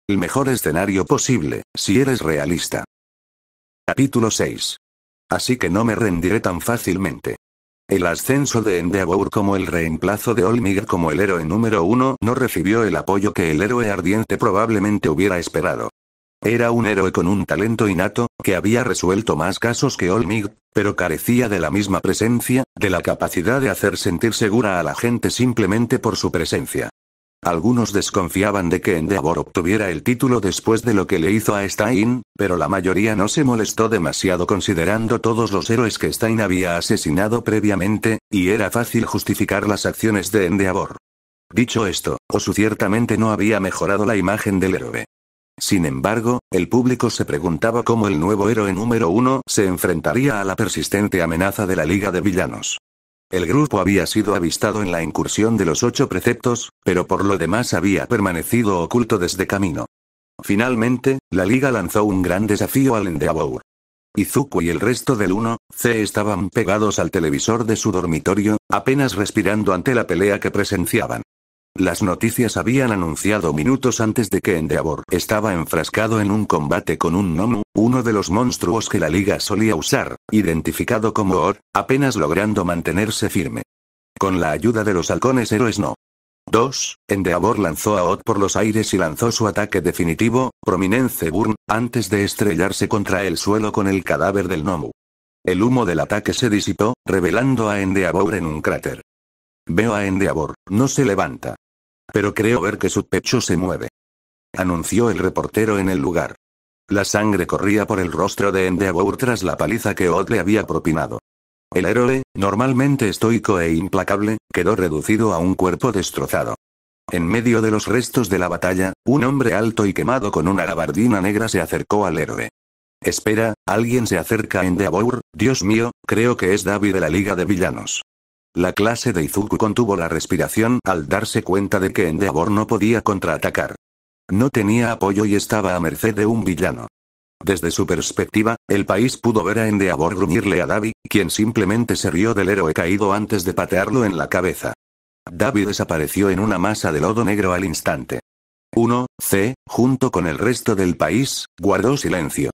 El mejor escenario posible, si eres realista. Capítulo 6. Así que no me rendiré tan fácilmente. El ascenso de Endeavor como el reemplazo de Olmig como el héroe número 1 no recibió el apoyo que el héroe ardiente probablemente hubiera esperado. Era un héroe con un talento innato, que había resuelto más casos que Olmig, pero carecía de la misma presencia, de la capacidad de hacer sentir segura a la gente simplemente por su presencia. Algunos desconfiaban de que Endeavor obtuviera el título después de lo que le hizo a Stein, pero la mayoría no se molestó demasiado considerando todos los héroes que Stein había asesinado previamente, y era fácil justificar las acciones de Endeavor. Dicho esto, Osu ciertamente no había mejorado la imagen del héroe. Sin embargo, el público se preguntaba cómo el nuevo héroe número 1 se enfrentaría a la persistente amenaza de la Liga de Villanos. El grupo había sido avistado en la incursión de los 8 preceptos, pero por lo demás había permanecido oculto desde camino. Finalmente, la Liga lanzó un gran desafío al Endeavor. Izuku y el resto del 1C estaban pegados al televisor de su dormitorio, apenas respirando ante la pelea que presenciaban. Las noticias habían anunciado minutos antes de que Endeavor estaba enfrascado en un combate con un Nomu, uno de los monstruos que la Liga solía usar, identificado como Od, apenas logrando mantenerse firme. Con la ayuda de los halcones héroes No. 2, Endeavor lanzó a Od por los aires y lanzó su ataque definitivo, Prominence Burn, antes de estrellarse contra el suelo con el cadáver del Nomu. El humo del ataque se disipó, revelando a Endeavor en un cráter. Veo a Endeavor, no se levanta. Pero creo ver que su pecho se mueve. Anunció el reportero en el lugar. La sangre corría por el rostro de Endeavor tras la paliza que Od le había propinado. El héroe, normalmente estoico e implacable, quedó reducido a un cuerpo destrozado. En medio de los restos de la batalla, un hombre alto y quemado con una gabardina negra se acercó al héroe. Espera, alguien se acerca a Endeavor, Dios mío, creo que es Davi de la Liga de Villanos. La clase de Izuku contuvo la respiración al darse cuenta de que Endeavor no podía contraatacar. No tenía apoyo y estaba a merced de un villano. Desde su perspectiva, el país pudo ver a Endeavor gruñirle a Davi, quien simplemente se rió del héroe caído antes de patearlo en la cabeza. Davi desapareció en una masa de lodo negro al instante. 1C, junto con el resto del país, guardó silencio.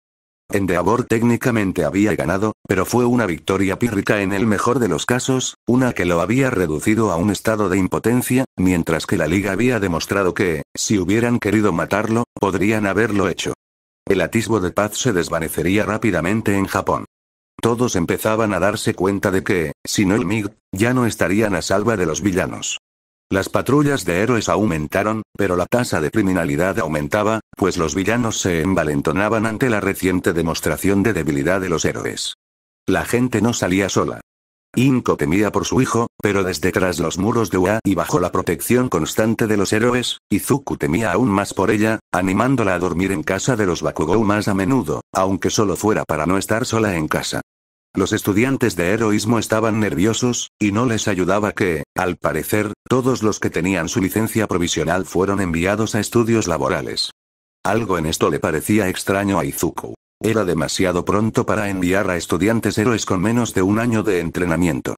Endeavor técnicamente había ganado, pero fue una victoria pírrica en el mejor de los casos, una que lo había reducido a un estado de impotencia, mientras que la Liga había demostrado que, si hubieran querido matarlo, podrían haberlo hecho. El atisbo de paz se desvanecería rápidamente en Japón. Todos empezaban a darse cuenta de que, sin el MiG, ya no estarían a salvo de los villanos. Las patrullas de héroes aumentaron, pero la tasa de criminalidad aumentaba, pues los villanos se envalentonaban ante la reciente demostración de debilidad de los héroes. La gente no salía sola. Inko temía por su hijo, pero desde tras los muros de Ua y bajo la protección constante de los héroes, Izuku temía aún más por ella, animándola a dormir en casa de los Bakugou más a menudo, aunque solo fuera para no estar sola en casa. Los estudiantes de heroísmo estaban nerviosos, y no les ayudaba que, al parecer, todos los que tenían su licencia provisional fueron enviados a estudios laborales. Algo en esto le parecía extraño a Izuku. Era demasiado pronto para enviar a estudiantes héroes con menos de un año de entrenamiento.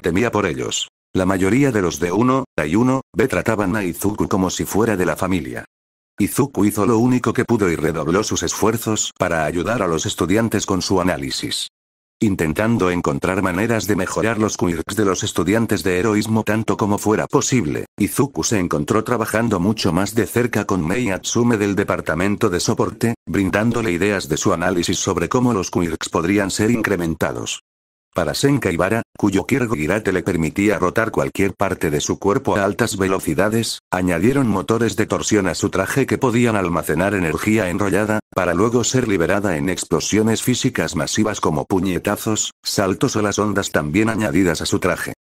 Temía por ellos. La mayoría de los de 1A y 1B trataban a Izuku como si fuera de la familia. Izuku hizo lo único que pudo y redobló sus esfuerzos para ayudar a los estudiantes con su análisis. Intentando encontrar maneras de mejorar los quirks de los estudiantes de heroísmo tanto como fuera posible, Izuku se encontró trabajando mucho más de cerca con Mei Atsume del departamento de soporte, brindándole ideas de su análisis sobre cómo los quirks podrían ser incrementados. Para Senka Ibara, cuyo Kirgirate le permitía rotar cualquier parte de su cuerpo a altas velocidades, añadieron motores de torsión a su traje que podían almacenar energía enrollada, para luego ser liberada en explosiones físicas masivas como puñetazos, saltos o las ondas también añadidas a su traje.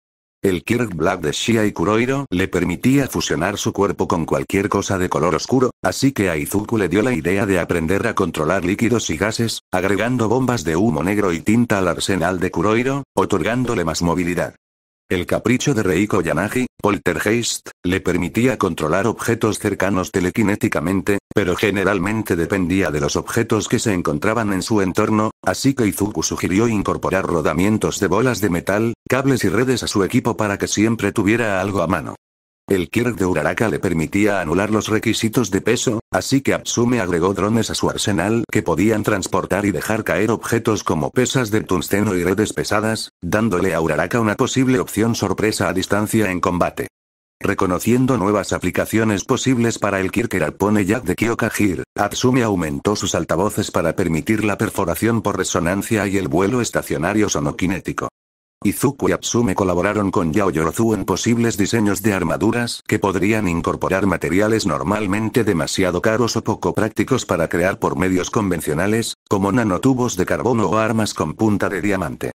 El Kirk Black de Shia y Kurohiro le permitía fusionar su cuerpo con cualquier cosa de color oscuro, así que a Izuku le dio la idea de aprender a controlar líquidos y gases, agregando bombas de humo negro y tinta al arsenal de Kurohiro, otorgándole más movilidad. El capricho de Reiko Yanagi, Poltergeist, le permitía controlar objetos cercanos telequinéticamente, pero generalmente dependía de los objetos que se encontraban en su entorno, así que Izuku sugirió incorporar rodamientos de bolas de metal, cables y redes a su equipo para que siempre tuviera algo a mano. El Kirk de Uraraka le permitía anular los requisitos de peso, así que Atsume agregó drones a su arsenal que podían transportar y dejar caer objetos como pesas de tungsteno y redes pesadas, dándole a Uraraka una posible opción sorpresa a distancia en combate. Reconociendo nuevas aplicaciones posibles para el Kirk Arpone Jack de Kyokajir, Atsume aumentó sus altavoces para permitir la perforación por resonancia y el vuelo estacionario sonokinético. Izuku y Atsume colaboraron con Yaoyorozu en posibles diseños de armaduras que podrían incorporar materiales normalmente demasiado caros o poco prácticos para crear por medios convencionales, como nanotubos de carbono o armas con punta de diamante.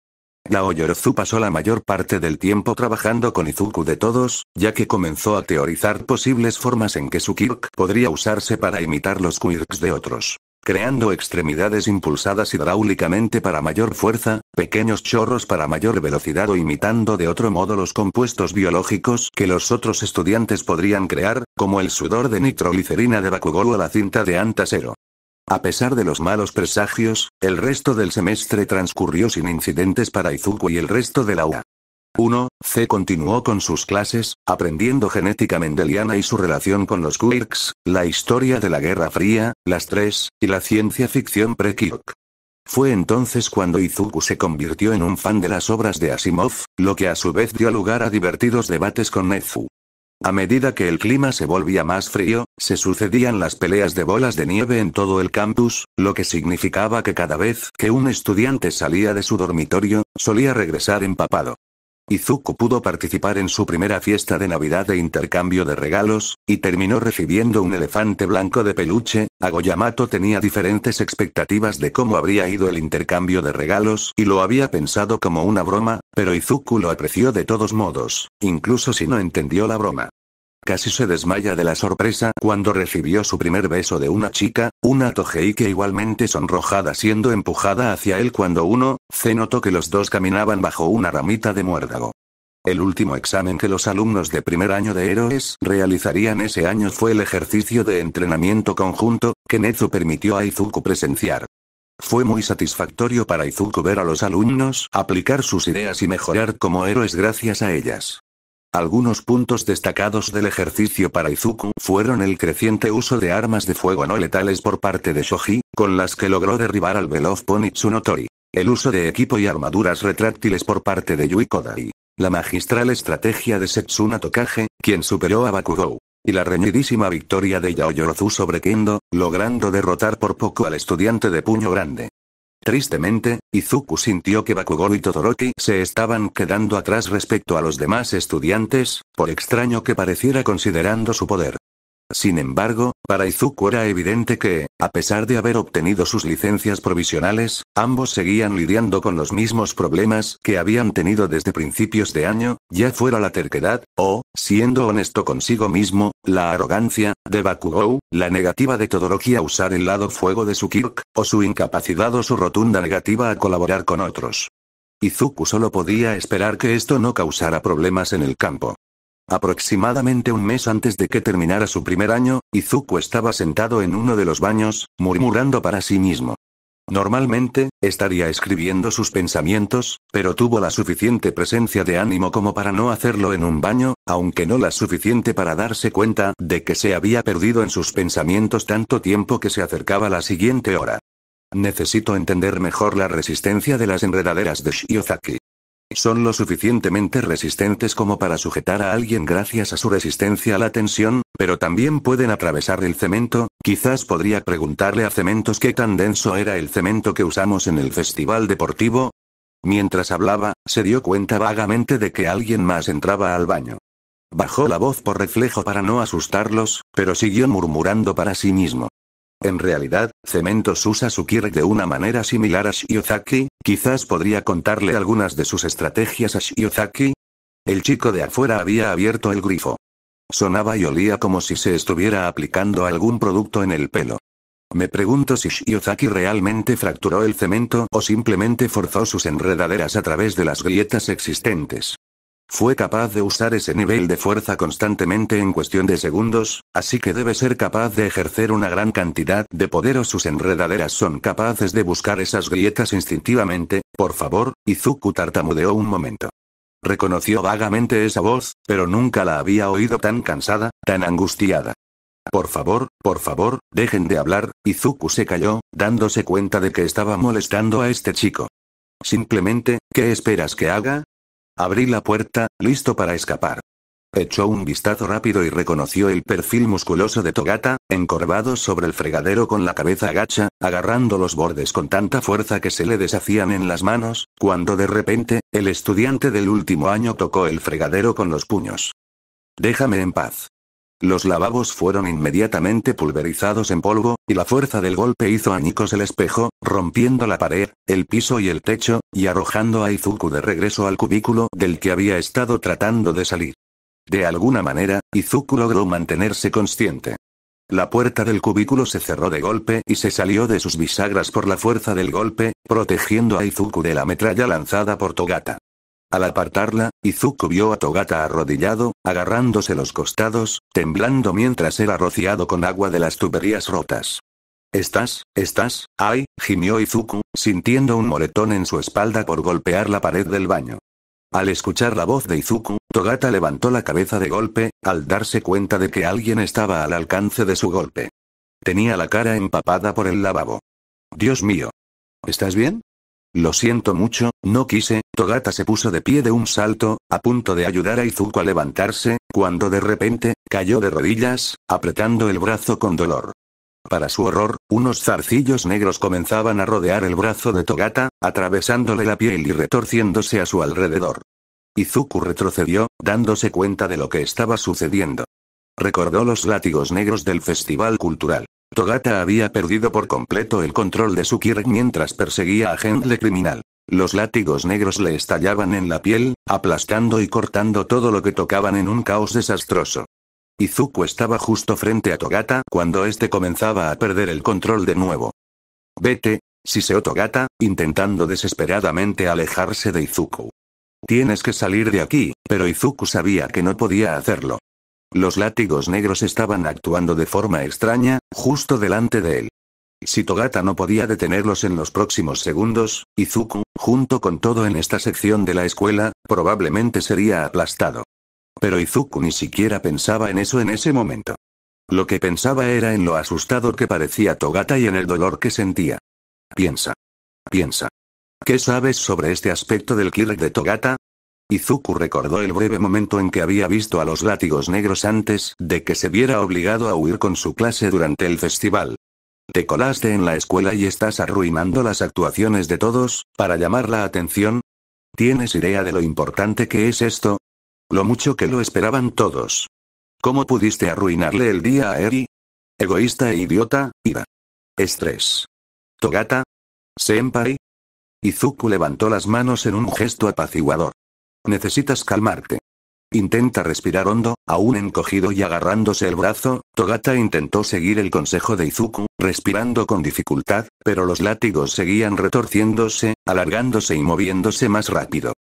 Yaoyorozu pasó la mayor parte del tiempo trabajando con Izuku de todos, ya que comenzó a teorizar posibles formas en que su Kirk podría usarse para imitar los quirks de otros. Creando extremidades impulsadas hidráulicamente para mayor fuerza, pequeños chorros para mayor velocidad o imitando de otro modo los compuestos biológicos que los otros estudiantes podrían crear, como el sudor de nitroglicerina de Bakugou o la cinta de Antasero. A pesar de los malos presagios, el resto del semestre transcurrió sin incidentes para Izuku y el resto de la UA. 1C continuó con sus clases, aprendiendo genética mendeliana y su relación con los quirks, la historia de la Guerra Fría, las 3, y la ciencia ficción pre-Kirk. Fue entonces cuando Izuku se convirtió en un fan de las obras de Asimov, lo que a su vez dio lugar a divertidos debates con Nezu. A medida que el clima se volvía más frío, se sucedían las peleas de bolas de nieve en todo el campus, lo que significaba que cada vez que un estudiante salía de su dormitorio, solía regresar empapado. Izuku pudo participar en su primera fiesta de Navidad de intercambio de regalos, y terminó recibiendo un elefante blanco de peluche. Agoyamato tenía diferentes expectativas de cómo habría ido el intercambio de regalos y lo había pensado como una broma, pero Izuku lo apreció de todos modos, incluso si no entendió la broma. Casi se desmaya de la sorpresa cuando recibió su primer beso de una chica, una Tohei que igualmente sonrojada siendo empujada hacia él cuando se notó que los dos caminaban bajo una ramita de muérdago. El último examen que los alumnos de primer año de héroes realizarían ese año fue el ejercicio de entrenamiento conjunto, que Nezu permitió a Izuku presenciar. Fue muy satisfactorio para Izuku ver a los alumnos aplicar sus ideas y mejorar como héroes gracias a ellas. Algunos puntos destacados del ejercicio para Izuku fueron el creciente uso de armas de fuego no letales por parte de Shoji, con las que logró derribar al veloz pony Tsunotori. El uso de equipo y armaduras retráctiles por parte de Yui Kodai. La magistral estrategia de Setsuna Tokage, quien superó a Bakugou. Y la reñidísima victoria de Yaoyorozu sobre Kendo, logrando derrotar por poco al estudiante de puño grande. Tristemente, Izuku sintió que Bakugou y Todoroki se estaban quedando atrás respecto a los demás estudiantes, por extraño que pareciera considerando su poder. Sin embargo, para Izuku era evidente que, a pesar de haber obtenido sus licencias provisionales, ambos seguían lidiando con los mismos problemas que habían tenido desde principios de año, ya fuera la terquedad, o, siendo honesto consigo mismo, la arrogancia, de Bakugou, la negativa de Todoroki a usar el lado fuego de su Kirk, o su incapacidad o su rotunda negativa a colaborar con otros. Izuku solo podía esperar que esto no causara problemas en el campo. Aproximadamente un mes antes de que terminara su primer año, Izuku estaba sentado en uno de los baños, murmurando para sí mismo. Normalmente, estaría escribiendo sus pensamientos, pero tuvo la suficiente presencia de ánimo como para no hacerlo en un baño, aunque no la suficiente para darse cuenta de que se había perdido en sus pensamientos tanto tiempo que se acercaba la siguiente hora. Necesito entender mejor la resistencia de las enredaderas de Shiozaki. Son lo suficientemente resistentes como para sujetar a alguien gracias a su resistencia a la tensión, pero también pueden atravesar el cemento. Quizás podría preguntarle a Cementos qué tan denso era el cemento que usamos en el festival deportivo. Mientras hablaba, se dio cuenta vagamente de que alguien más entraba al baño. Bajó la voz por reflejo para no asustarlos, pero siguió murmurando para sí mismo. En realidad, Cementos usa su Kirk de una manera similar a Shiozaki, quizás podría contarle algunas de sus estrategias a Shiozaki. El chico de afuera había abierto el grifo. Sonaba y olía como si se estuviera aplicando algún producto en el pelo. Me pregunto si Shiozaki realmente fracturó el cemento o simplemente forzó sus enredaderas a través de las grietas existentes. Fue capaz de usar ese nivel de fuerza constantemente en cuestión de segundos, así que debe ser capaz de ejercer una gran cantidad de poder o sus enredaderas son capaces de buscar esas grietas instintivamente. Por favor, Izuku tartamudeó un momento. Reconoció vagamente esa voz, pero nunca la había oído tan cansada, tan angustiada. Por favor, dejen de hablar. Izuku se calló, dándose cuenta de que estaba molestando a este chico. Simplemente, ¿qué esperas que haga? Abrí la puerta, listo para escapar. Echó un vistazo rápido y reconoció el perfil musculoso de Togata, encorvado sobre el fregadero con la cabeza agacha, agarrando los bordes con tanta fuerza que se le deshacían en las manos, cuando de repente, el estudiante del último año tocó el fregadero con los puños. Déjame en paz. Los lavabos fueron inmediatamente pulverizados en polvo, y la fuerza del golpe hizo añicos el espejo, rompiendo la pared, el piso y el techo, y arrojando a Izuku de regreso al cubículo del que había estado tratando de salir. De alguna manera, Izuku logró mantenerse consciente. La puerta del cubículo se cerró de golpe y se salió de sus bisagras por la fuerza del golpe, protegiendo a Izuku de la metralla lanzada por Togata. Al apartarla, Izuku vio a Togata arrodillado, agarrándose los costados, temblando mientras era rociado con agua de las tuberías rotas. ¿Estás? Ay, gimió Izuku, sintiendo un moretón en su espalda por golpear la pared del baño. Al escuchar la voz de Izuku, Togata levantó la cabeza de golpe, al darse cuenta de que alguien estaba al alcance de su golpe. Tenía la cara empapada por el lavabo. Dios mío. ¿Estás bien? Lo siento mucho, no quise. Togata se puso de pie de un salto, a punto de ayudar a Izuku a levantarse, cuando de repente, cayó de rodillas, apretando el brazo con dolor. Para su horror, unos zarcillos negros comenzaban a rodear el brazo de Togata, atravesándole la piel y retorciéndose a su alrededor. Izuku retrocedió, dándose cuenta de lo que estaba sucediendo. Recordó los látigos negros del festival cultural. Togata había perdido por completo el control de su ki mientras perseguía a gente criminal. Los látigos negros le estallaban en la piel, aplastando y cortando todo lo que tocaban en un caos desastroso. Izuku estaba justo frente a Togata cuando este comenzaba a perder el control de nuevo. Vete, siseó Togata, intentando desesperadamente alejarse de Izuku. Tienes que salir de aquí, pero Izuku sabía que no podía hacerlo. Los látigos negros estaban actuando de forma extraña, justo delante de él. Si Togata no podía detenerlos en los próximos segundos, Izuku, junto con todo en esta sección de la escuela, probablemente sería aplastado. Pero Izuku ni siquiera pensaba en eso en ese momento. Lo que pensaba era en lo asustado que parecía Togata y en el dolor que sentía. Piensa. ¿Qué sabes sobre este aspecto del ki de Togata? Izuku recordó el breve momento en que había visto a los látigos negros antes de que se viera obligado a huir con su clase durante el festival. Te colaste en la escuela y estás arruinando las actuaciones de todos, para llamar la atención. ¿Tienes idea de lo importante que es esto? Lo mucho que lo esperaban todos. ¿Cómo pudiste arruinarle el día a Eri? Egoísta e idiota, ira. Estrés. Togata. Senpai. Izuku levantó las manos en un gesto apaciguador. Necesitas calmarte. Intenta respirar hondo, aún encogido y agarrándose el brazo. Togata intentó seguir el consejo de Izuku, respirando con dificultad, pero los látigos seguían retorciéndose, alargándose y moviéndose más rápido.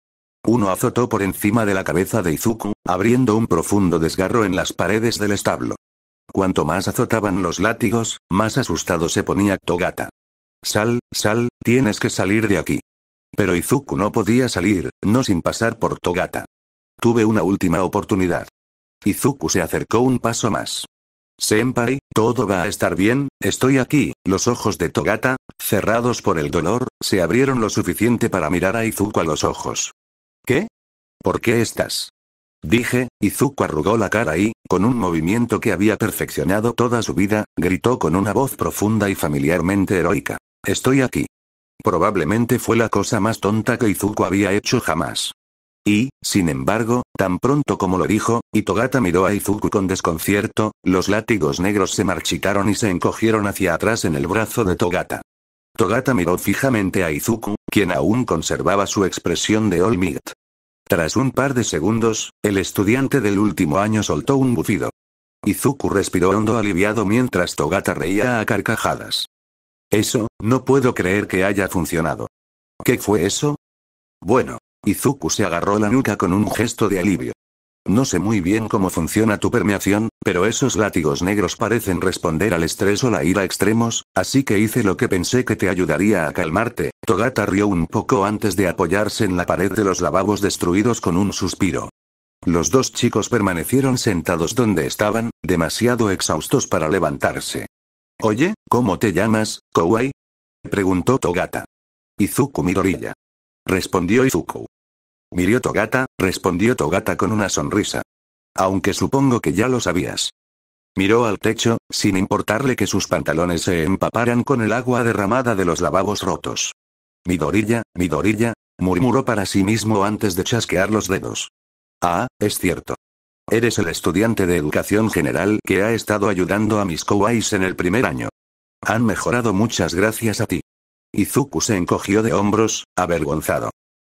Uno azotó por encima de la cabeza de Izuku, abriendo un profundo desgarro en las paredes del establo. Cuanto más azotaban los látigos, más asustado se ponía Togata. Sal, tienes que salir de aquí. Pero Izuku no podía salir, no sin pasar por Togata. Tuve una última oportunidad. Izuku se acercó un paso más. Senpai, todo va a estar bien, estoy aquí. Los ojos de Togata, cerrados por el dolor, se abrieron lo suficiente para mirar a Izuku a los ojos. ¿Qué? ¿Por qué estás? Dije. Izuku arrugó la cara y, con un movimiento que había perfeccionado toda su vida, gritó con una voz profunda y familiarmente heroica. Estoy aquí. Probablemente fue la cosa más tonta que Izuku había hecho jamás. Y, sin embargo, tan pronto como lo dijo, y Togata miró a Izuku con desconcierto, los látigos negros se marchitaron y se encogieron hacia atrás en el brazo de Togata. Togata miró fijamente a Izuku, quien aún conservaba su expresión de All Might. Tras un par de segundos, el estudiante del último año soltó un bufido. Izuku respiró hondo aliviado mientras Togata reía a carcajadas. Eso, no puedo creer que haya funcionado. ¿Qué fue eso? Bueno. Izuku se agarró la nuca con un gesto de alivio. No sé muy bien cómo funciona tu permeación, pero esos látigos negros parecen responder al estrés o la ira extremos, así que hice lo que pensé que te ayudaría a calmarte. Togata rió un poco antes de apoyarse en la pared de los lavabos destruidos con un suspiro. Los dos chicos permanecieron sentados donde estaban, demasiado exhaustos para levantarse. Oye, ¿cómo te llamas, Kouei? Preguntó Togata. Izuku Midoriya. Respondió Izuku. Mirio Togata, respondió Togata con una sonrisa. Aunque supongo que ya lo sabías. Miró al techo, sin importarle que sus pantalones se empaparan con el agua derramada de los lavabos rotos. Midoriya, Midoriya, murmuró para sí mismo antes de chasquear los dedos. Ah, es cierto. Eres el estudiante de educación general que ha estado ayudando a mis Koueis en el primer año. Han mejorado muchas gracias a ti. Izuku se encogió de hombros, avergonzado.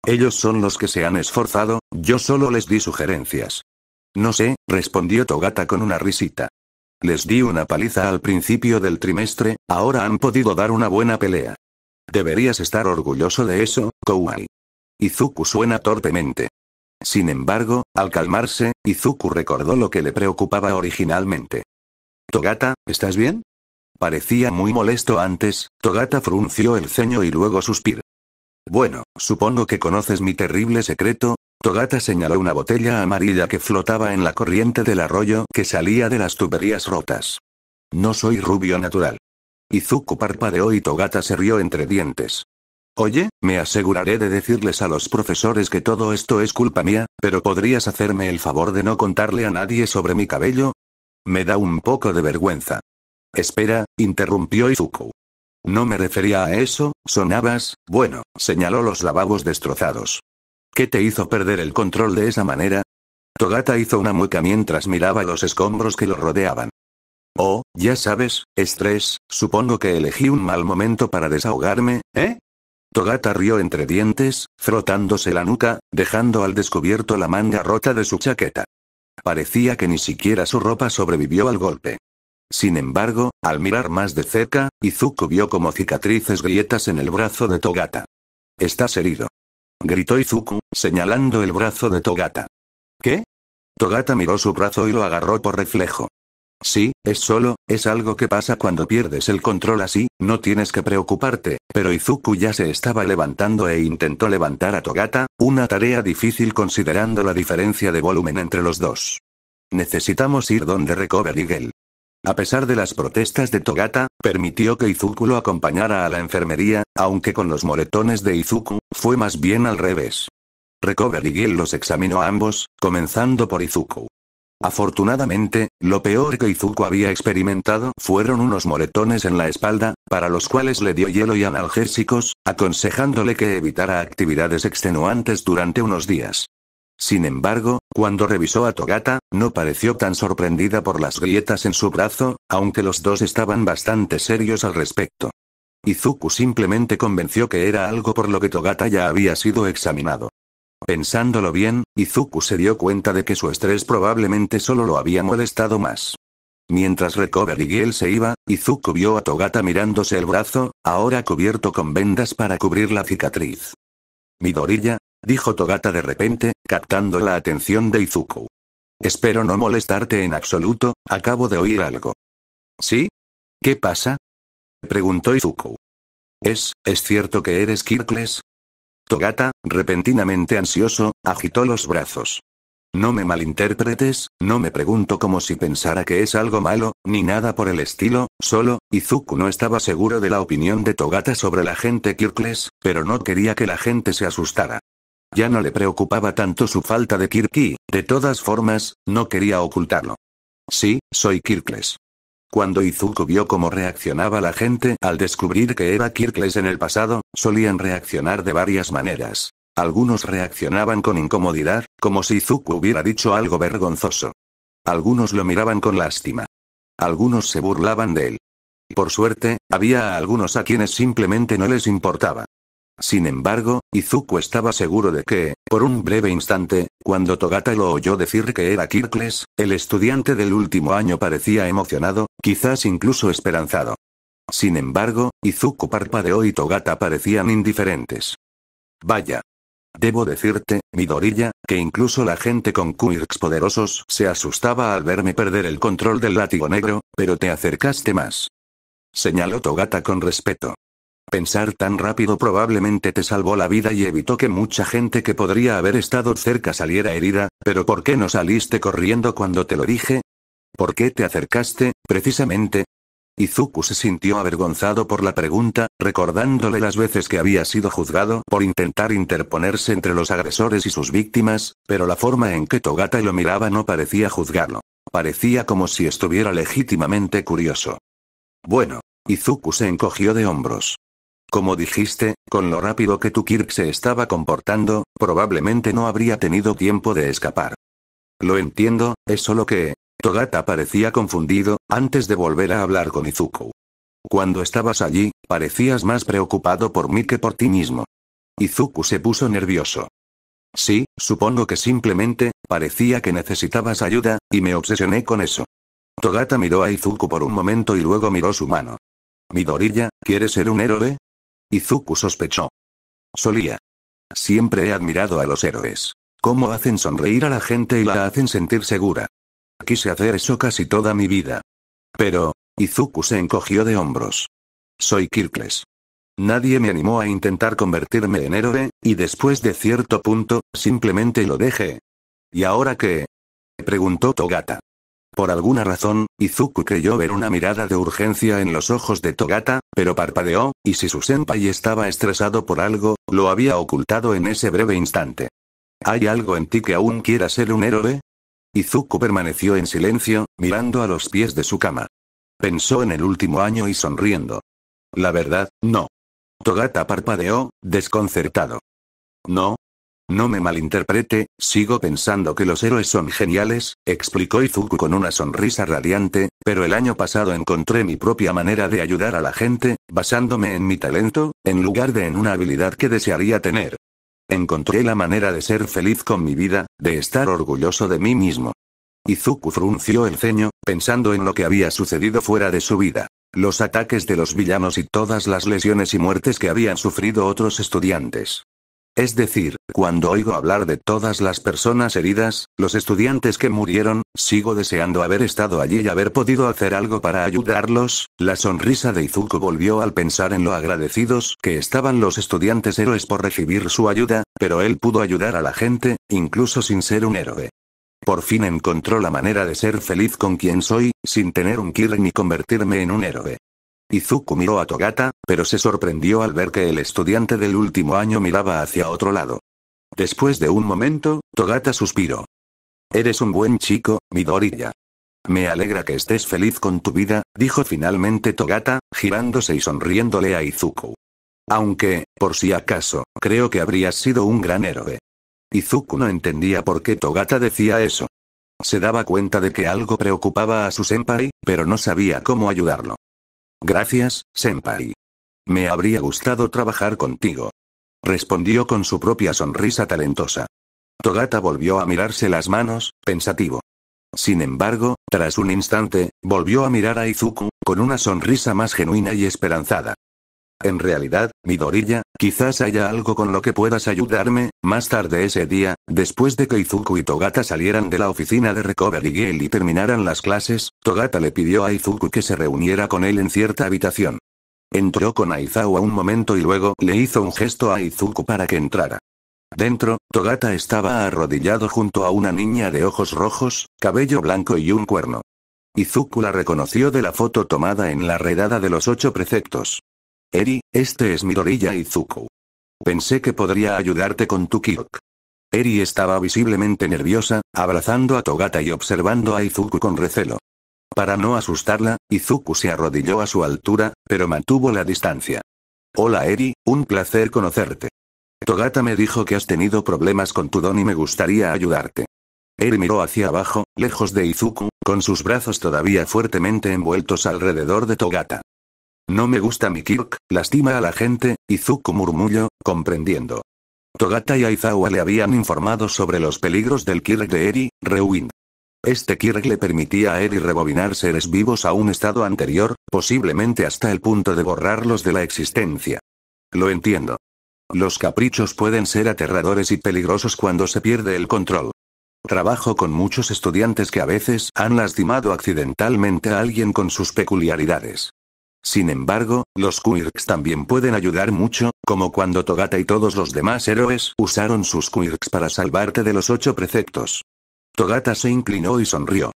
Ellos son los que se han esforzado, yo solo les di sugerencias. No sé, respondió Togata con una risita. Les di una paliza al principio del trimestre, ahora han podido dar una buena pelea. Deberías estar orgulloso de eso, Kouei. Izuku suena torpemente. Sin embargo, al calmarse, Izuku recordó lo que le preocupaba originalmente. Togata, ¿estás bien? Parecía muy molesto antes. Togata frunció el ceño y luego suspiró. Bueno, supongo que conoces mi terrible secreto. Togata señaló una botella amarilla que flotaba en la corriente del arroyo que salía de las tuberías rotas. No soy rubio natural. Izuku parpadeó y Togata se rió entre dientes. Oye, me aseguraré de decirles a los profesores que todo esto es culpa mía, pero ¿podrías hacerme el favor de no contarle a nadie sobre mi cabello? Me da un poco de vergüenza. Espera, interrumpió Izuku. No me refería a eso, sonabas, bueno, señaló los lavabos destrozados. ¿Qué te hizo perder el control de esa manera? Togata hizo una mueca mientras miraba los escombros que lo rodeaban. Oh, ya sabes, estrés, supongo que elegí un mal momento para desahogarme, ¿eh? Togata rió entre dientes, frotándose la nuca, dejando al descubierto la manga rota de su chaqueta. Parecía que ni siquiera su ropa sobrevivió al golpe. Sin embargo, al mirar más de cerca, Izuku vio como cicatrices grietas en el brazo de Togata. «Estás herido», gritó Izuku, señalando el brazo de Togata. ¿Qué? Togata miró su brazo y lo agarró por reflejo. Sí, es algo que pasa cuando pierdes el control así, no tienes que preocuparte, pero Izuku ya se estaba levantando e intentó levantar a Togata, una tarea difícil considerando la diferencia de volumen entre los dos. Necesitamos ir donde Recovery Girl. A pesar de las protestas de Togata, permitió que Izuku lo acompañara a la enfermería, aunque con los moretones de Izuku, fue más bien al revés. Recovery Girl los examinó a ambos, comenzando por Izuku. Afortunadamente, lo peor que Izuku había experimentado fueron unos moretones en la espalda, para los cuales le dio hielo y analgésicos, aconsejándole que evitara actividades extenuantes durante unos días. Sin embargo, cuando revisó a Togata, no pareció tan sorprendida por las grietas en su brazo, aunque los dos estaban bastante serios al respecto. Izuku simplemente convenció que era algo por lo que Togata ya había sido examinado. Pensándolo bien, Izuku se dio cuenta de que su estrés probablemente solo lo había molestado más. Mientras Recovery Girl se iba, Izuku vio a Togata mirándose el brazo, ahora cubierto con vendas para cubrir la cicatriz. Midoriya, dijo Togata de repente, captando la atención de Izuku. Espero no molestarte en absoluto, acabo de oír algo. ¿Sí? ¿Qué pasa? Preguntó Izuku. ¿Es cierto que eres Kirkles? Togata, repentinamente ansioso, agitó los brazos. No me malinterpretes, no me pregunto como si pensara que es algo malo, ni nada por el estilo, solo, Izuku no estaba seguro de la opinión de Togata sobre la gente Kirkles, pero no quería que la gente se asustara. Ya no le preocupaba tanto su falta de Kirki, de todas formas, no quería ocultarlo. Sí, soy Kirkles. Cuando Izuku vio cómo reaccionaba la gente al descubrir que era Kirkles en el pasado, solían reaccionar de varias maneras. Algunos reaccionaban con incomodidad, como si Izuku hubiera dicho algo vergonzoso. Algunos lo miraban con lástima. Algunos se burlaban de él. Por suerte, había algunos a quienes simplemente no les importaba. Sin embargo, Izuku estaba seguro de que, por un breve instante, cuando Togata lo oyó decir que era Kirkles, el estudiante del último año parecía emocionado, quizás incluso esperanzado. Sin embargo, Izuku parpadeó y Togata parecían indiferentes. Vaya. Debo decirte, Midoriya, que incluso la gente con quirks poderosos se asustaba al verme perder el control del látigo negro, pero te acercaste más. Señaló Togata con respeto. Pensar tan rápido probablemente te salvó la vida y evitó que mucha gente que podría haber estado cerca saliera herida, pero ¿por qué no saliste corriendo cuando te lo dije? ¿Por qué te acercaste, precisamente? Izuku se sintió avergonzado por la pregunta, recordándole las veces que había sido juzgado por intentar interponerse entre los agresores y sus víctimas, pero la forma en que Togata lo miraba no parecía juzgarlo. Parecía como si estuviera legítimamente curioso. Bueno, Izuku se encogió de hombros. Como dijiste, con lo rápido que tu Kirk se estaba comportando, probablemente no habría tenido tiempo de escapar. Lo entiendo, es solo que... Togata parecía confundido, antes de volver a hablar con Izuku. Cuando estabas allí, parecías más preocupado por mí que por ti mismo. Izuku se puso nervioso. Sí, supongo que simplemente, parecía que necesitabas ayuda, y me obsesioné con eso. Togata miró a Izuku por un momento y luego miró su mano. Midoriya, ¿quieres ser un héroe? Izuku sospechó. Solía. Siempre he admirado a los héroes. Cómo hacen sonreír a la gente y la hacen sentir segura. Quise hacer eso casi toda mi vida. Pero, Izuku se encogió de hombros. Soy Kirkles. Nadie me animó a intentar convertirme en héroe, y después de cierto punto, simplemente lo dejé. ¿Y ahora qué? Preguntó Togata. Por alguna razón, Izuku creyó ver una mirada de urgencia en los ojos de Togata, pero parpadeó, y si su senpai estaba estresado por algo, lo había ocultado en ese breve instante. ¿Hay algo en ti que aún quiera ser un héroe? Izuku permaneció en silencio, mirando a los pies de su cama. Pensó en el último año y sonriendo. La verdad, no. Togata parpadeó, desconcertado. No. No me malinterprete, sigo pensando que los héroes son geniales, explicó Izuku con una sonrisa radiante, pero el año pasado encontré mi propia manera de ayudar a la gente, basándome en mi talento, en lugar de en una habilidad que desearía tener. Encontré la manera de ser feliz con mi vida, de estar orgulloso de mí mismo. Izuku frunció el ceño, pensando en lo que había sucedido fuera de su vida. Los ataques de los villanos y todas las lesiones y muertes que habían sufrido otros estudiantes. Es decir, cuando oigo hablar de todas las personas heridas, los estudiantes que murieron, sigo deseando haber estado allí y haber podido hacer algo para ayudarlos. La sonrisa de Izuku volvió al pensar en lo agradecidos que estaban los estudiantes héroes por recibir su ayuda, pero él pudo ayudar a la gente, incluso sin ser un héroe. Por fin encontró la manera de ser feliz con quien soy, sin tener un Kirk ni convertirme en un héroe. Izuku miró a Togata, pero se sorprendió al ver que el estudiante del último año miraba hacia otro lado. Después de un momento, Togata suspiró. Eres un buen chico, Midoriya. Me alegra que estés feliz con tu vida, dijo finalmente Togata, girándose y sonriéndole a Izuku. Aunque, por si acaso, creo que habrías sido un gran héroe. Izuku no entendía por qué Togata decía eso. Se daba cuenta de que algo preocupaba a su senpai, pero no sabía cómo ayudarlo. Gracias, senpai. Me habría gustado trabajar contigo. Respondió con su propia sonrisa talentosa. Togata volvió a mirarse las manos, pensativo. Sin embargo, tras un instante, volvió a mirar a Izuku, con una sonrisa más genuina y esperanzada. En realidad, Midoriya, quizás haya algo con lo que puedas ayudarme. Más tarde ese día, después de que Izuku y Togata salieran de la oficina de Recovery Girl y terminaran las clases, Togata le pidió a Izuku que se reuniera con él en cierta habitación. Entró con Aizawa un momento y luego le hizo un gesto a Izuku para que entrara. Dentro, Togata estaba arrodillado junto a una niña de ojos rojos, cabello blanco y un cuerno. Izuku la reconoció de la foto tomada en la redada de los 8 preceptos. Eri, este es Midoriya Izuku. Pensé que podría ayudarte con tu Kirk. Eri estaba visiblemente nerviosa, abrazando a Togata y observando a Izuku con recelo. Para no asustarla, Izuku se arrodilló a su altura, pero mantuvo la distancia. Hola Eri, un placer conocerte. Togata me dijo que has tenido problemas con tu don y me gustaría ayudarte. Eri miró hacia abajo, lejos de Izuku, con sus brazos todavía fuertemente envueltos alrededor de Togata. No me gusta mi Kirk, lastima a la gente, Izuku murmulló, comprendiendo. Togata y Aizawa le habían informado sobre los peligros del Kirk de Eri, Rewind. Este Kirk le permitía a Eri rebobinar seres vivos a un estado anterior, posiblemente hasta el punto de borrarlos de la existencia. Lo entiendo. Los caprichos pueden ser aterradores y peligrosos cuando se pierde el control. Trabajo con muchos estudiantes que a veces han lastimado accidentalmente a alguien con sus peculiaridades. Sin embargo, los quirks también pueden ayudar mucho, como cuando Togata y todos los demás héroes usaron sus quirks para salvarte de los 8 preceptos. Togata se inclinó y sonrió.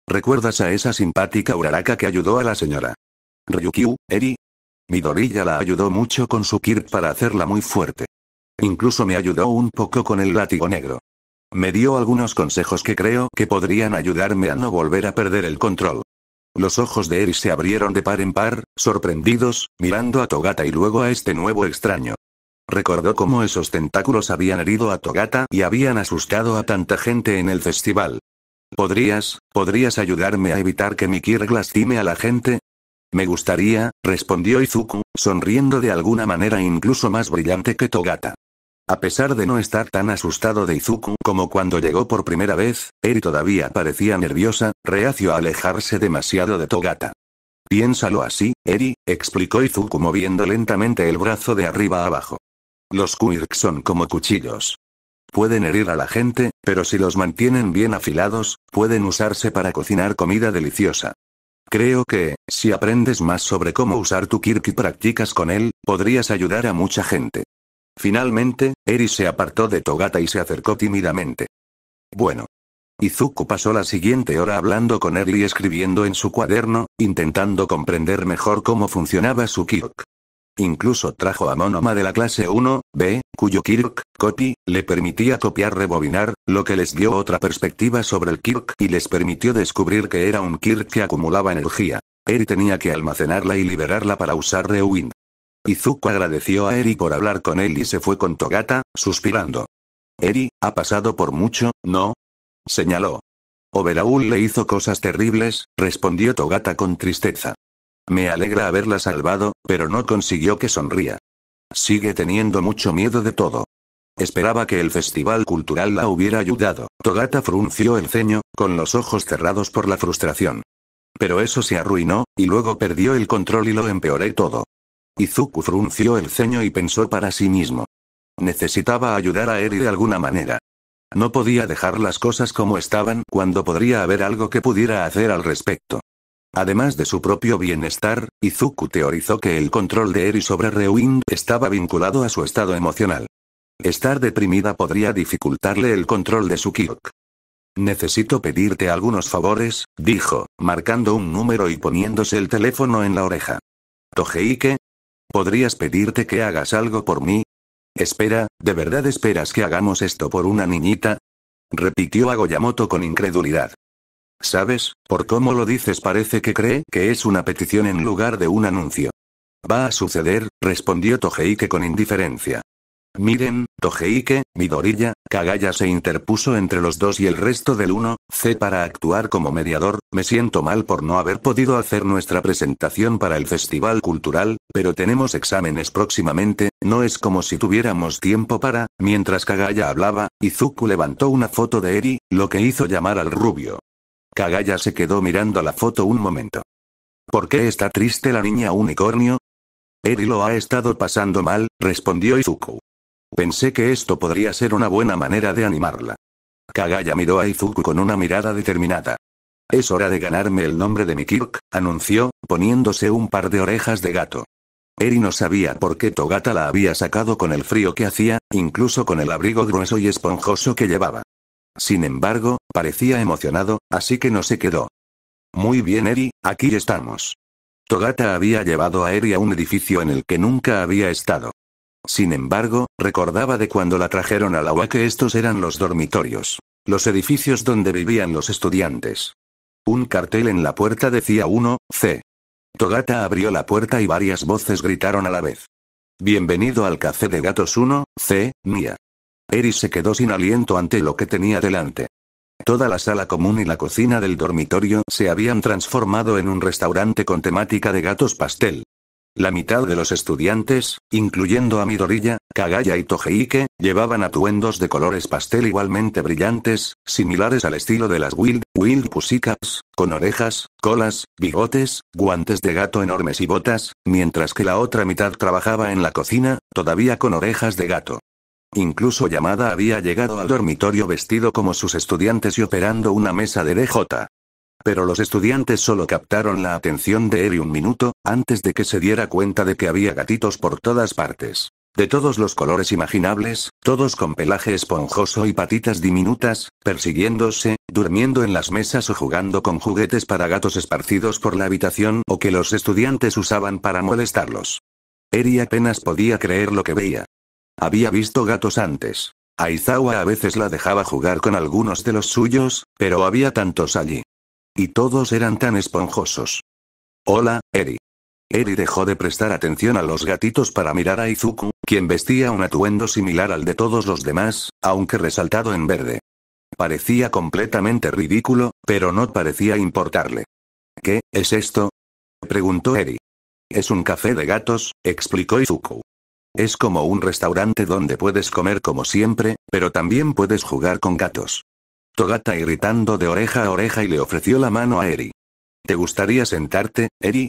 ¿Recuerdas a esa simpática Uraraka que ayudó a la señora Ryukyu, Eri? Midoriya la ayudó mucho con su quirk para hacerla muy fuerte. Incluso me ayudó un poco con el látigo negro. Me dio algunos consejos que creo que podrían ayudarme a no volver a perder el control. Los ojos de Eri se abrieron de par en par, sorprendidos, mirando a Togata y luego a este nuevo extraño. Recordó cómo esos tentáculos habían herido a Togata y habían asustado a tanta gente en el festival. ¿Podrías ayudarme a evitar que mi quirk lastime a la gente? Me gustaría, respondió Izuku, sonriendo de alguna manera incluso más brillante que Togata. A pesar de no estar tan asustado de Izuku como cuando llegó por primera vez, Eri todavía parecía nerviosa, reacio a alejarse demasiado de Togata. Piénsalo así, Eri, explicó Izuku moviendo lentamente el brazo de arriba a abajo. Los quirks son como cuchillos. Pueden herir a la gente, pero si los mantienen bien afilados, pueden usarse para cocinar comida deliciosa. Creo que, si aprendes más sobre cómo usar tu quirk y practicas con él, podrías ayudar a mucha gente. Finalmente, Eri se apartó de Togata y se acercó tímidamente. Bueno. Izuku pasó la siguiente hora hablando con Eri y escribiendo en su cuaderno, intentando comprender mejor cómo funcionaba su quirk. Incluso trajo a Monoma de la clase 1B, cuyo quirk, copy, le permitía copiar-rebobinar, lo que les dio otra perspectiva sobre el quirk y les permitió descubrir que era un quirk que acumulaba energía. Eri tenía que almacenarla y liberarla para usar rewind. Izuku agradeció a Eri por hablar con él y se fue con Togata, suspirando. Eri, ha pasado por mucho, ¿no? Señaló. Overhaul le hizo cosas terribles, respondió Togata con tristeza. Me alegra haberla salvado, pero no consiguió que sonría. Sigue teniendo mucho miedo de todo. Esperaba que el festival cultural la hubiera ayudado. Togata frunció el ceño, con los ojos cerrados por la frustración. Pero eso se arruinó, y luego perdió el control y lo empeoré todo. Izuku frunció el ceño y pensó para sí mismo. Necesitaba ayudar a Eri de alguna manera. No podía dejar las cosas como estaban cuando podría haber algo que pudiera hacer al respecto. Además de su propio bienestar, Izuku teorizó que el control de Eri sobre Rewind estaba vinculado a su estado emocional. Estar deprimida podría dificultarle el control de su quirk. Necesito pedirte algunos favores, dijo, marcando un número y poniéndose el teléfono en la oreja. Togeike, ¿podrías pedirte que hagas algo por mí? Espera, ¿de verdad esperas que hagamos esto por una niñita? Repitió Agoyamoto con incredulidad. ¿Sabes? Por cómo lo dices parece que cree que es una petición en lugar de un anuncio. Va a suceder, respondió Togeike con indiferencia. Miren, Togeike, Midoriya, Kagaya se interpuso entre los dos y el resto del 1C para actuar como mediador. Me siento mal por no haber podido hacer nuestra presentación para el festival cultural, pero tenemos exámenes próximamente, no es como si tuviéramos tiempo para. Mientras Kagaya hablaba, Izuku levantó una foto de Eri, lo que hizo llamar al rubio. Kagaya se quedó mirando la foto un momento. ¿Por qué está triste la niña unicornio? Eri lo ha estado pasando mal, respondió Izuku. Pensé que esto podría ser una buena manera de animarla. Kagaya miró a Izuku con una mirada determinada. Es hora de ganarme el nombre de mi quirk, anunció, poniéndose un par de orejas de gato. Eri no sabía por qué Togata la había sacado con el frío que hacía, incluso con el abrigo grueso y esponjoso que llevaba. Sin embargo, parecía emocionado, así que no se quedó. Muy bien Eri, aquí estamos. Togata había llevado a Eri a un edificio en el que nunca había estado. Sin embargo, recordaba de cuando la trajeron a la UA que estos eran los dormitorios. Los edificios donde vivían los estudiantes. Un cartel en la puerta decía 1C. Togata abrió la puerta y varias voces gritaron a la vez. Bienvenido al café de gatos 1C, Nia. Eri se quedó sin aliento ante lo que tenía delante. Toda la sala común y la cocina del dormitorio se habían transformado en un restaurante con temática de gatos pastel. La mitad de los estudiantes, incluyendo a Midoriya, Kagaya y Togeike, llevaban atuendos de colores pastel igualmente brillantes, similares al estilo de las Wild Pussycats, con orejas, colas, bigotes, guantes de gato enormes y botas, mientras que la otra mitad trabajaba en la cocina, todavía con orejas de gato. Incluso Yamada había llegado al dormitorio vestido como sus estudiantes y operando una mesa de DJ. Pero los estudiantes solo captaron la atención de Eri un minuto, antes de que se diera cuenta de que había gatitos por todas partes. De todos los colores imaginables, todos con pelaje esponjoso y patitas diminutas, persiguiéndose, durmiendo en las mesas o jugando con juguetes para gatos esparcidos por la habitación o que los estudiantes usaban para molestarlos. Eri apenas podía creer lo que veía. Había visto gatos antes. Aizawa a veces la dejaba jugar con algunos de los suyos, pero había tantos allí. Y todos eran tan esponjosos. Hola, Eri. Eri dejó de prestar atención a los gatitos para mirar a Izuku, quien vestía un atuendo similar al de todos los demás, aunque resaltado en verde. Parecía completamente ridículo, pero no parecía importarle. ¿Qué es esto?, preguntó Eri. Es un café de gatos, explicó Izuku. Es como un restaurante donde puedes comer como siempre, pero también puedes jugar con gatos. Togata irritando de oreja a oreja y le ofreció la mano a Eri. ¿Te gustaría sentarte, Eri?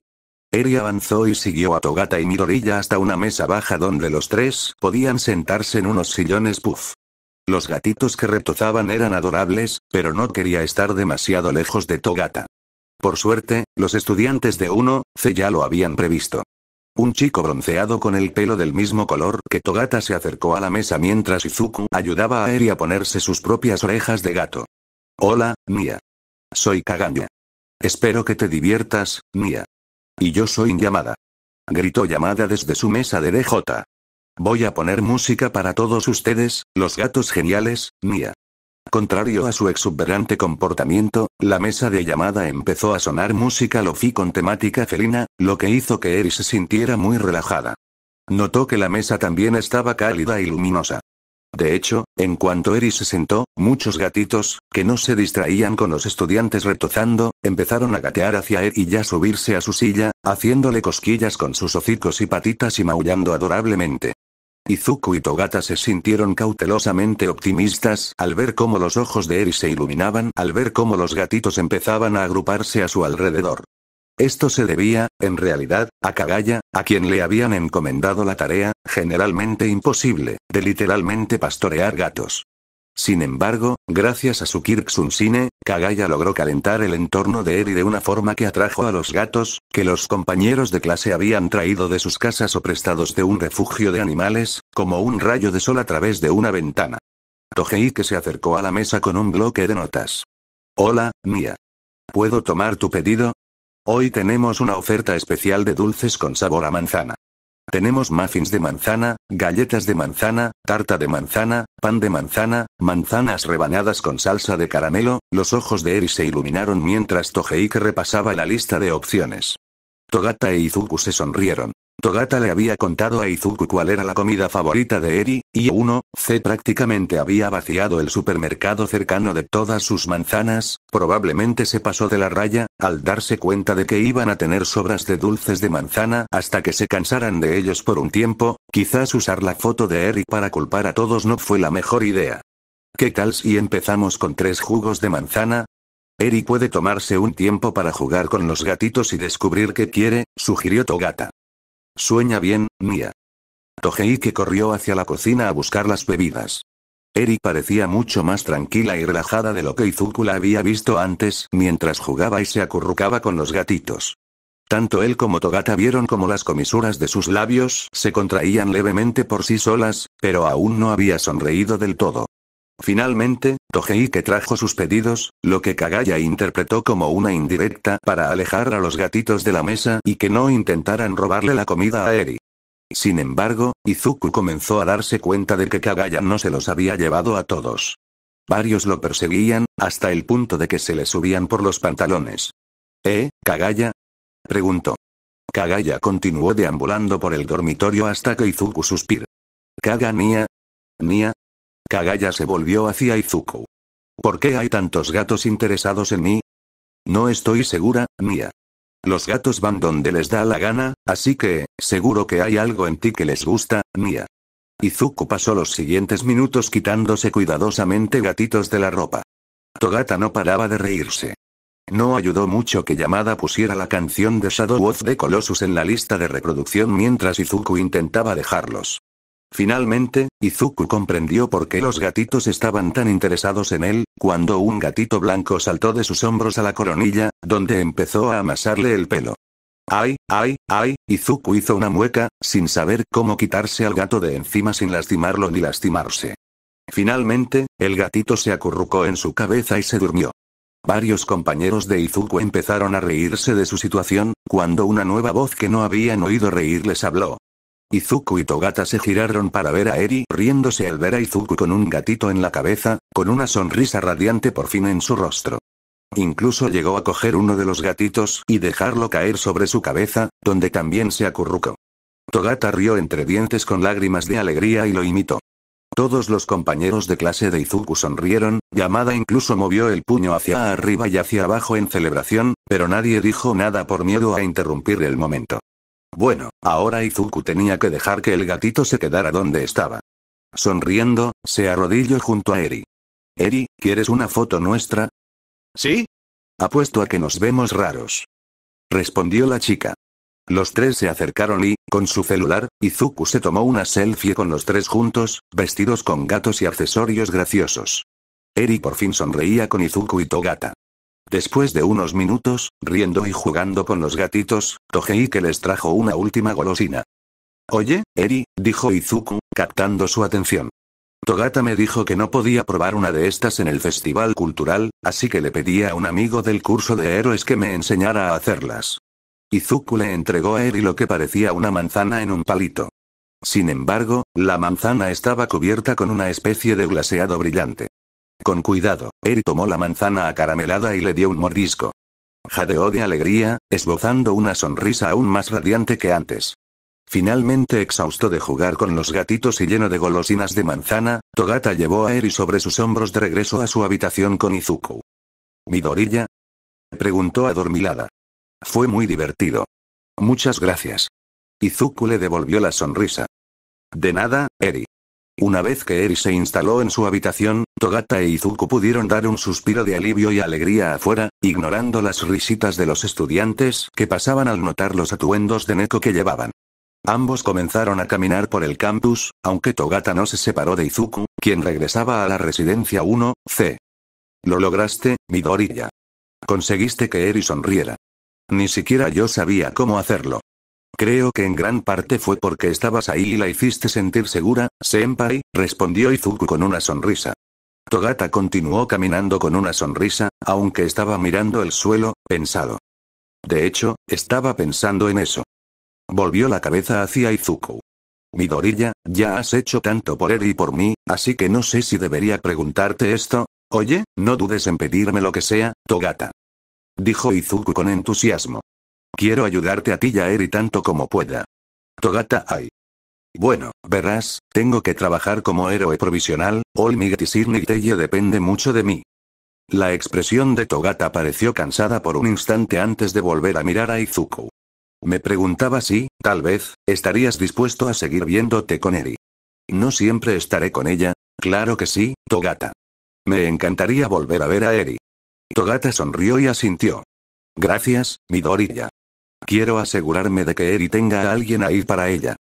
Eri avanzó y siguió a Togata y Midoriya hasta una mesa baja donde los tres podían sentarse en unos sillones puff. Los gatitos que retozaban eran adorables, pero no quería estar demasiado lejos de Togata. Por suerte, los estudiantes de 1C ya lo habían previsto. Un chico bronceado con el pelo del mismo color que Togata se acercó a la mesa mientras Izuku ayudaba a Eri a ponerse sus propias orejas de gato. Hola, Mia. Soy Kaganya. Espero que te diviertas, Mia. Y yo soy Yamada. Gritó Yamada desde su mesa de DJ. Voy a poner música para todos ustedes, los gatos geniales, Mia. Contrario a su exuberante comportamiento, la mesa de Yamada empezó a sonar música lofi con temática felina, lo que hizo que Eri se sintiera muy relajada. Notó que la mesa también estaba cálida y luminosa. De hecho, en cuanto Eri se sentó, muchos gatitos, que no se distraían con los estudiantes retozando, empezaron a gatear hacia Eri y a subirse a su silla, haciéndole cosquillas con sus hocicos y patitas y maullando adorablemente. Izuku y Togata se sintieron cautelosamente optimistas al ver cómo los ojos de Eri se iluminaban al ver cómo los gatitos empezaban a agruparse a su alrededor. Esto se debía, en realidad, a Kagaya, a quien le habían encomendado la tarea, generalmente imposible, de literalmente pastorear gatos. Sin embargo, gracias a su Kirksunsine, Kagaya logró calentar el entorno de Eri de una forma que atrajo a los gatos, que los compañeros de clase habían traído de sus casas o prestados de un refugio de animales, como un rayo de sol a través de una ventana. Tohei se acercó a la mesa con un bloque de notas. Hola, Mia. ¿Puedo tomar tu pedido? Hoy tenemos una oferta especial de dulces con sabor a manzana. Tenemos muffins de manzana, galletas de manzana, tarta de manzana, pan de manzana, manzanas rebanadas con salsa de caramelo. Los ojos de Eri se iluminaron mientras Tohei repasaba la lista de opciones. Togata e Izuku se sonrieron. Togata le había contado a Izuku cuál era la comida favorita de Eri, y 1C prácticamente había vaciado el supermercado cercano de todas sus manzanas. Probablemente se pasó de la raya, al darse cuenta de que iban a tener sobras de dulces de manzana hasta que se cansaran de ellos por un tiempo. Quizás usar la foto de Eri para culpar a todos no fue la mejor idea. ¿Qué tal si empezamos con 3 jugos de manzana? Eri puede tomarse un tiempo para jugar con los gatitos y descubrir qué quiere, sugirió Togata. Sueña bien, Mia. Tohei corrió hacia la cocina a buscar las bebidas. Eri parecía mucho más tranquila y relajada de lo que Izuku la había visto antes mientras jugaba y se acurrucaba con los gatitos. Tanto él como Togata vieron como las comisuras de sus labios se contraían levemente por sí solas, pero aún no había sonreído del todo. Finalmente, Tohei trajo sus pedidos, lo que Kagaya interpretó como una indirecta para alejar a los gatitos de la mesa y que no intentaran robarle la comida a Eri. Sin embargo, Izuku comenzó a darse cuenta de que Kagaya no se los había llevado a todos. Varios lo perseguían, hasta el punto de que se le subían por los pantalones. Kagaya? Preguntó. Kagaya continuó deambulando por el dormitorio hasta que Izuku suspiró. ¿Kagania? ¿Nia? Kagaya se volvió hacia Izuku. ¿Por qué hay tantos gatos interesados en mí? No estoy segura, Mia. Los gatos van donde les da la gana, así que, seguro que hay algo en ti que les gusta, Mia. Izuku pasó los siguientes minutos quitándose cuidadosamente gatitos de la ropa. Togata no paraba de reírse. No ayudó mucho que Yamada pusiera la canción de Shadow of the Colossus en la lista de reproducción mientras Izuku intentaba dejarlos. Finalmente, Izuku comprendió por qué los gatitos estaban tan interesados en él, cuando un gatito blanco saltó de sus hombros a la coronilla, donde empezó a amasarle el pelo. ¡Ay, ay, ay! Izuku hizo una mueca, sin saber cómo quitarse al gato de encima sin lastimarlo ni lastimarse. Finalmente, el gatito se acurrucó en su cabeza y se durmió. Varios compañeros de Izuku empezaron a reírse de su situación, cuando una nueva voz que no habían oído reír les habló. Izuku y Togata se giraron para ver a Eri riéndose al ver a Izuku con un gatito en la cabeza, con una sonrisa radiante por fin en su rostro. Incluso llegó a coger uno de los gatitos y dejarlo caer sobre su cabeza, donde también se acurrucó. Togata rió entre dientes con lágrimas de alegría y lo imitó. Todos los compañeros de clase de Izuku sonrieron, Yamada incluso movió el puño hacia arriba y hacia abajo en celebración, pero nadie dijo nada por miedo a interrumpir el momento. Bueno, ahora Izuku tenía que dejar que el gatito se quedara donde estaba. Sonriendo, se arrodilló junto a Eri. Eri, ¿quieres una foto nuestra? ¿Sí? Apuesto a que nos vemos raros. Respondió la chica. Los tres se acercaron y, con su celular, Izuku se tomó una selfie con los tres juntos, vestidos con gatos y accesorios graciosos. Eri por fin sonreía con Izuku y Togata. Después de unos minutos, riendo y jugando con los gatitos, Togeiki les trajo una última golosina. Oye, Eri, dijo Izuku, captando su atención. Togata me dijo que no podía probar una de estas en el festival cultural, así que le pedí a un amigo del curso de héroes que me enseñara a hacerlas. Izuku le entregó a Eri lo que parecía una manzana en un palito. Sin embargo, la manzana estaba cubierta con una especie de glaseado brillante. Con cuidado, Eri tomó la manzana acaramelada y le dio un mordisco. Jadeó de alegría, esbozando una sonrisa aún más radiante que antes. Finalmente exhausto de jugar con los gatitos y lleno de golosinas de manzana, Togata llevó a Eri sobre sus hombros de regreso a su habitación con Izuku. ¿Midoriya? Preguntó adormilada. Fue muy divertido. Muchas gracias. Izuku le devolvió la sonrisa. De nada, Eri. Una vez que Eri se instaló en su habitación, Togata e Izuku pudieron dar un suspiro de alivio y alegría afuera, ignorando las risitas de los estudiantes que pasaban al notar los atuendos de Neko que llevaban. Ambos comenzaron a caminar por el campus, aunque Togata no se separó de Izuku, quien regresaba a la residencia 1C. Lo lograste, Midoriya. Conseguiste que Eri sonriera. Ni siquiera yo sabía cómo hacerlo. Creo que en gran parte fue porque estabas ahí y la hiciste sentir segura, senpai, respondió Izuku con una sonrisa. Togata continuó caminando con una sonrisa, aunque estaba mirando el suelo, pensado. De hecho, estaba pensando en eso. Volvió la cabeza hacia Izuku. Midoriya, ya has hecho tanto por Eri y por mí, así que no sé si debería preguntarte esto. Oye, no dudes en pedirme lo que sea, Togata. Dijo Izuku con entusiasmo. Quiero ayudarte a ti y a Eri tanto como pueda. Togata, ay. Bueno, verás, tengo que trabajar como héroe provisional, All Might y Sidney Teye depende mucho de mí. La expresión de Togata pareció cansada por un instante antes de volver a mirar a Izuku. Me preguntaba si, tal vez, estarías dispuesto a seguir viéndote con Eri. No siempre estaré con ella, claro que sí, Togata. Me encantaría volver a ver a Eri. Togata sonrió y asintió. Gracias, Midoriya. Quiero asegurarme de que Eri tenga a alguien ahí para ella.